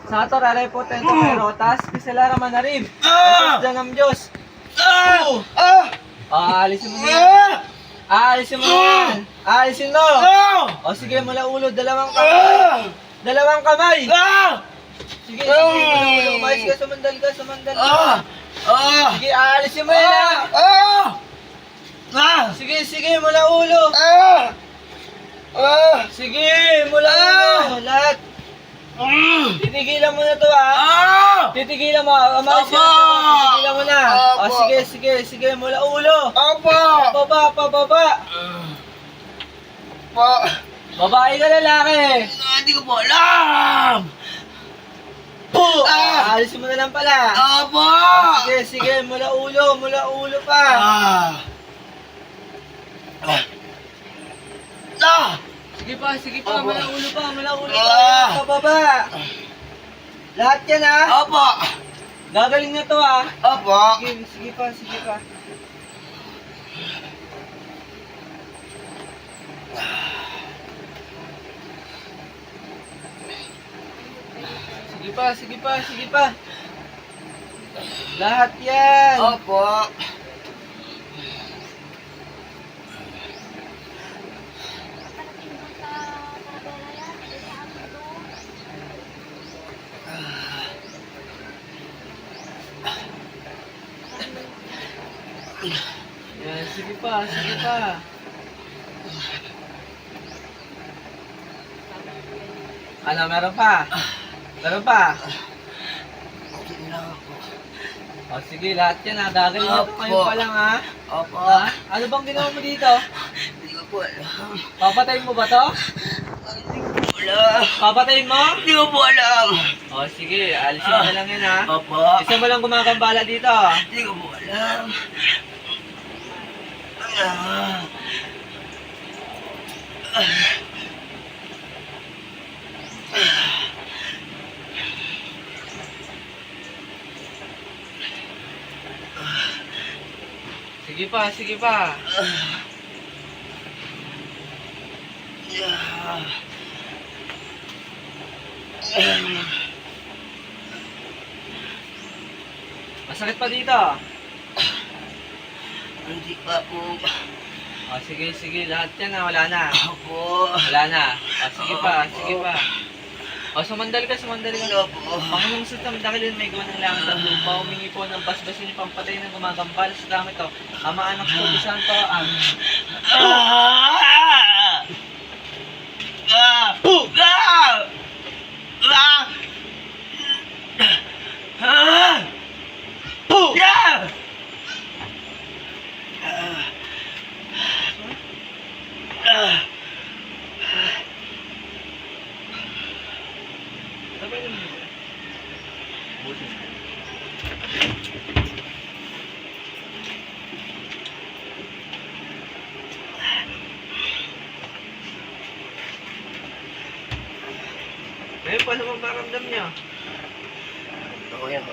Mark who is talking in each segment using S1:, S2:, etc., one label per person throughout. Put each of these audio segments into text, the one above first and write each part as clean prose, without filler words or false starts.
S1: Sa ato raray po tento perotas, piselara manarib. Jesus danam Diyos. Alisin mo na yan. Alisin mo na yan. Alisin mo. O sige, mula ulo, dalawang kamay. Dalawang kamay. Sige, mula ulo. Umayos ka, sumandal ka. Sige, alisin mo yan. Sige, mula ulo. Sige, mula ulo. Lahat. Titigilan mo na to Titigilan mo. Titigilan mo na. O sige, mula ulo. Pababa. Babae ka lalaki.
S2: Hindi ko po alam.
S1: Alisin mo na lang pala. Sige, mula ulo pa. Sige pa, mula ulo pa. Pababa. Lahat yan Gagaling na to Sige pa. Sige pa. Lahat yan. Yan, sige pa. Ano, meron pa? O sige, lahat yan gagaling na ito ngayon pa lang Ano bang ginawa mo dito?
S2: Hindi ko po alam.
S1: Papatayin mo ba to? Papatayin mo?
S2: Hindi ko po alam.
S1: O sige, alisin mo na lang yan Isa mo lang gumagambala dito
S2: Hindi ko po alam.
S1: Sige pa. Masakit pa dito.
S2: Hindi pa po.
S1: O sige, lahat yan wala na. Wala na. O sige pa. O sumandal ka. Panginoong sa tamdakilin may gawa ng langit at lupa, humingi po ng basbasin yung pampatay ng gumagambal sa gamit to. Ama, Anak, Espiritu Santo, Amen. Ngayon, paano mo maramdam niya?
S2: Okay po.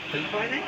S1: Tuloy pa ka na